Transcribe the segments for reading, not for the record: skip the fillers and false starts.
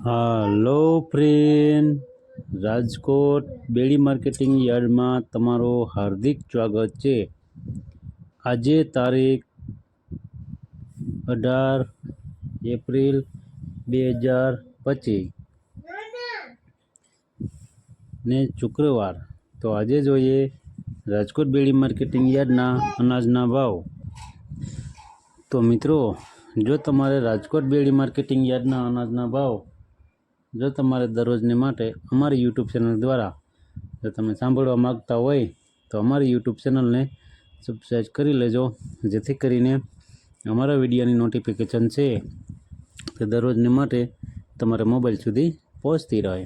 હાલો friend, Rajkot બેડી marketing યાર્ડમાં તમારું હાર્દિક સ્વાગત છે। આજે તારીખ 18 એપ્રિલ 2025 ને શુક્રવાર। તો આજે જોઈએ રાજકોટ બેડી માર્કેટિંગ યાર્ડના અનાજના ભાવ। તો મિત્રો, જો તમારે રાજકોટ બેડી માર્કેટિંગ યાર્ડના અનાજના ભાવ જો તમારે દરરોજને માટે અમારી યુટ્યુબ ચેનલ દ્વારા જો તમે સાંભળવા માગતા હોય તો અમારી યુટ્યુબ ચેનલને સબસ્ક્રાઈબ કરી લેજો, જેથી કરીને અમારા વિડીયોની નોટિફિકેશન છે તે દરરોજને માટે તમારા મોબાઈલ સુધી પહોંચતી રહે।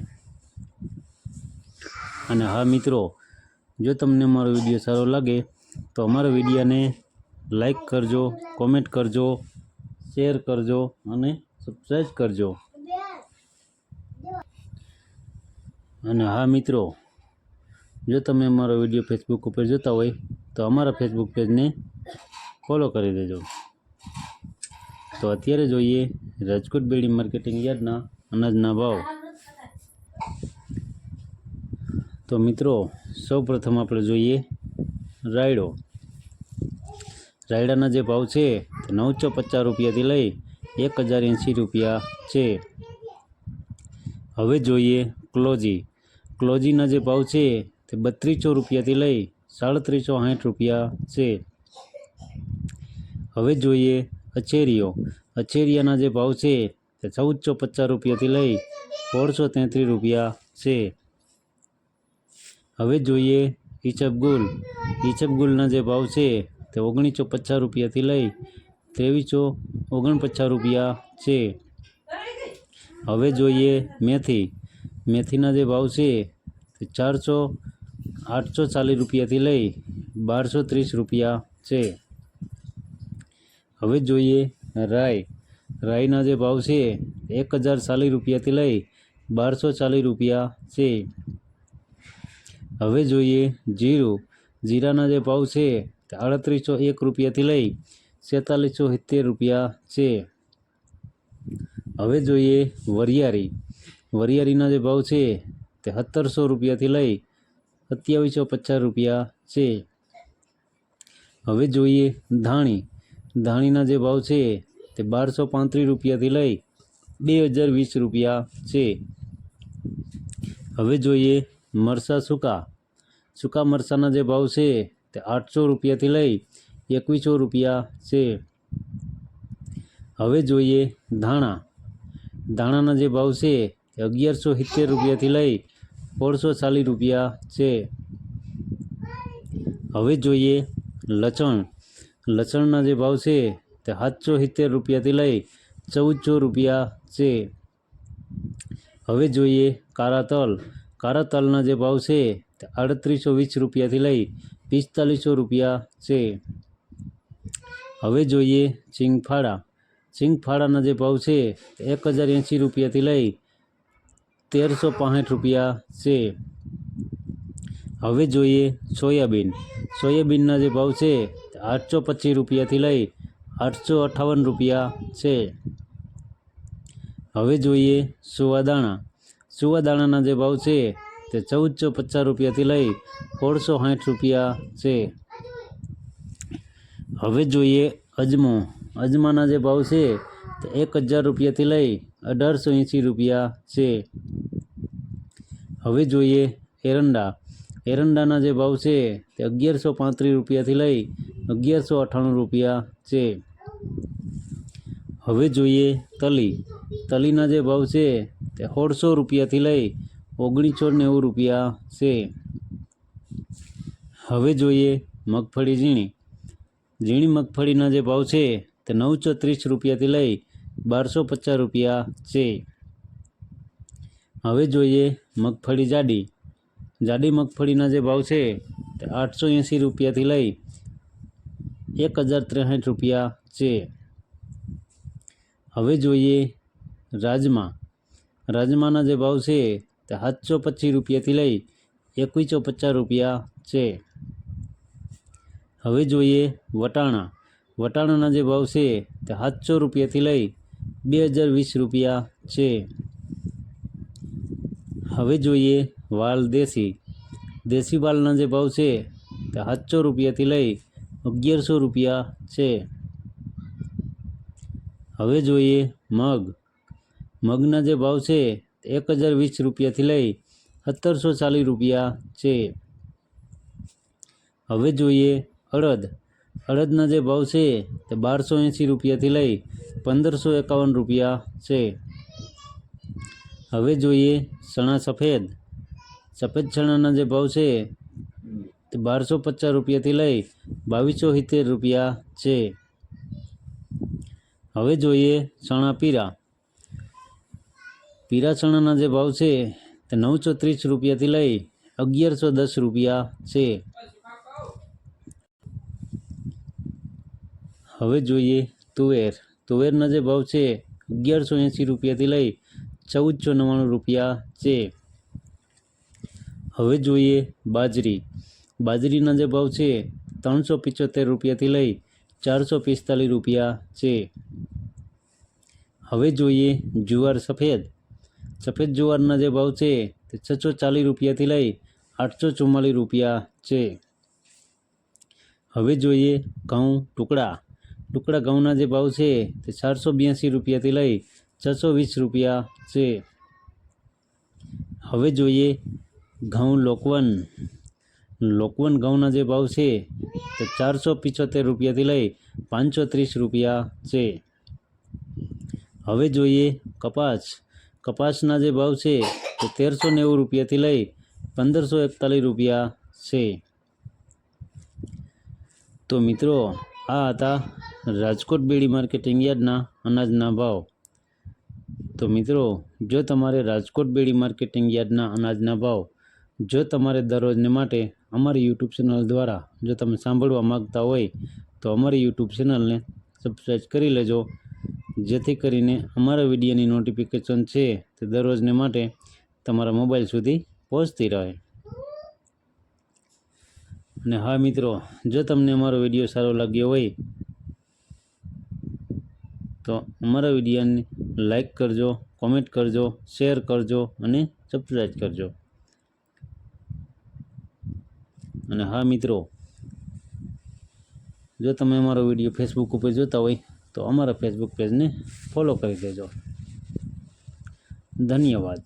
અને હા મિત્રો, જો તમને અમારો વિડીયો સારો લાગે તો અમારા વિડીયોને લાઈક કરજો, કોમેન્ટ કરજો, શેર કરજો અને સબસ્ક્રાઈબ કરજો। અને હા મિત્રો, જો તમે અમારો વિડીયો ફેસબુક ઉપર જોતા હોય તો અમારા ફેસબુક પેજને ફોલો કરી દેજો। તો અત્યારે જોઈએ રાજકોટ બેડી માર્કેટિંગ યાર્ડના અનાજના ભાવ। તો મિત્રો, સૌપ્રથમ આપણે જોઈએ રાયડો। રાયડાના જે ભાવ છે તે 950 રૂપિયાથી લઈ 1080 રૂપિયા છે। હવે જોઈએ ક્લોજી। ક્લોજીના જે ભાવ છે તે 3200 રૂપિયાથી લઈ 3760 રૂપિયા છે। હવે જોઈએ અચેરીઓ। અચેરિયાના જે ભાવ છે તે 1450 રૂપિયાથી લઈ 1633 રૂપિયા છે। હવે જોઈએ ઈસબગુલ। ઈસબગુલના જે ભાવ છે તે 1950 રૂપિયાથી લઈ 2349 રૂપિયા છે। હવે જોઈએ મેથી। મેથીના જે ભાવ છે તે 840 રૂપિયાથી લઈ 1230 રૂપિયા છે। હવે જોઈએ રાઈ। રાઈના જે ભાવ છે 1040 રૂપિયાથી લઈ 1240 રૂપિયા છે। હવે જોઈએ જીરું। જીરાના જે ભાવ છે તે 3801 રૂપિયાથી લઈ 4670 રૂપિયા છે। હવે જોઈએ વરિયાળી। વરિયાળીના જે ભાવ છે તે 1700 રૂપિયાથી લઈ 2750 રૂપિયા છે। હવે જોઈએ ધાણી। ધાણીના જે ભાવ છે તે 1235 રૂપિયાથી લઈ 2020 રૂપિયા છે। હવે જોઈએ મરચાં સૂકા। સૂકા મરચાંના જે ભાવ છે તે 800 રૂપિયાથી લઈ 2100 રૂપિયા છે। હવે જોઈએ ધાણા। ધાણાના જે ભાવ છે તે 1170 રૂપિયાથી લઈ 1640 રૂપિયા છે। હવે જોઈએ લસણ। લસણના જે ભાવ છે તે 770 રૂપિયાથી લઈ 1400 રૂપિયા છે। હવે જોઈએ કાળા તલ। કાળા તલના જે ભાવ છે તે 3820 રૂપિયાથી લઈ 4500 રૂપિયા છે। હવે જોઈએ સિંગફાળા। સિંગફાળાના જે ભાવ છે તે 1080 રૂપિયાથી લઈ 1365 રૂપિયા છે। હવે જોઈએ સોયાબીન। સોયાબીનના જે ભાવ છે તે 825 રૂપિયાથી લઈ 858 રૂપિયા છે। હવે જોઈએ સુવાદાણા। સુવાદાણાના જે ભાવ છે તે 1450 રૂપિયાથી લઈ 1660 રૂપિયા છે। હવે જોઈએ અજમો। અજમાના જે ભાવ છે તે 1000 રૂપિયાથી લઈ 1880 રૂપિયા છે। હવે જોઈએ એરંડા। એરંડાના જે ભાવ છે તે 1135 રૂપિયાથી લઈ 1198 રૂપિયા છે। હવે જોઈએ તલી। તલીના જે ભાવ છે તે 1600 રૂપિયાથી લઈ 1990 રૂપિયા છે। હવે જોઈએ મગફળી ઝીણી। ઝીણી મગફળીના જે ભાવ છે તે 930 રૂપિયાથી લઈ 1250 રૂપિયા છે। હવે જોઈએ મગફળી જાડી। જાડી મગફળીના જે ભાવ છે તે 880 રૂપિયાથી લઈ 1063 રૂપિયા છે। હવે જોઈએ રાજમા। રાજમાના જે ભાવ છે તે 725 રૂપિયાથી લઈ 2150 રૂપિયા છે। હવે જોઈએ વટાણા। વટાણાના જે ભાવ છે તે 700 રૂપિયાથી લઈ 2020 રૂપિયા છે। હવે જોઈએ વાલ દેશી. દેશી વાલના જે ભાવ છે તે 700 રૂપિયાથી લઈ 1100 રૂપિયા છે. હવે જોઈએ મગ. મગના જે ભાવ છે તે 1020 રૂપિયાથી લઈ 1740 રૂપિયા છે. હવે જોઈએ અડદ. અડદના જે ભાવ છે તે 1280 રૂપિયાથી લઈ 1551 રૂપિયા છે. હવે જોઈએ ચણા સફેદ. સફેદ ચણાના જે ભાવ છે તે 1250 રૂપિયાથી લઈ 2270 રૂપિયા છે. હવે જોઈએ ચણા પીરા. પીરા ચણાના જે ભાવ છે તે 930 રૂપિયાથી લઈ 1110 રૂપિયા છે. હવે જોઈએ તુવેર. તુવેરના જે ભાવ છે 1180 રૂપિયાથી લઈ 1499 રૂપિયા છે. હવે જોઈએ બાજરી. બાજરીના જે ભાવ છે 375 રૂપિયાથી લઈ 445 રૂપિયા છે. હવે જોઈએ જુવાર સફેદ. સફેદ જુવારના જે ભાવ છે તે 640 રૂપિયાથી લઈ 844 રૂપિયા છે. હવે જોઈએ ઘઉં ટુકડા. ટુકડા ઘઉંના જે ભાવ છે તે 482 રૂપિયાથી લઈ 620 રૂપિયા છે. હવે જોઈએ ઘઉં લોકવન. લોકવન ઘઉંના જે ભાવ છે તે 475 રૂપિયાથી લઈ 530 રૂપિયા છે. હવે જોઈએ કપાસ. કપાસના જે ભાવ છે તે 1390 રૂપિયાથી લઈ 1541 રૂપિયા છે. તો મિત્રો આ હતા રાજકોટ બેડી માર્કેટિંગ યાર્ડના અનાજના ભાવ. તો મિત્રો જો તમારે રાજકોટ બેડી માર્કેટિંગ યાર્ડના અનાજના ભાવ જો તમારે દરરોજને માટે અમારી યુટ્યુબ ચેનલ દ્વારા જો તમે સાંભળવા માગતા હોય તો અમારી યુટ્યુબ ચેનલને સબસ્ક્રાઈબ કરી લેજો, જેથી કરીને અમારા વિડીયોની નોટિફિકેશન છે તે દરરોજને માટે તમારા મોબાઈલ સુધી પહોંચતી રહે. અને હા મિત્રો, જો તમને અમારો વિડીયો સારો લાગ્યો હોય તો અમારા વિડીયોને લાઈક કરજો, કોમેન્ટ કરજો, શેર કરજો અને સબસ્ક્રાઈબ કરજો. અને હા મિત્રો, જો તમે અમારો વિડીયો ફેસબુક ઉપર જોતા હોય તો અમારા ફેસબુક પેજને ફોલો કરી દેજો. ધન્યવાદ.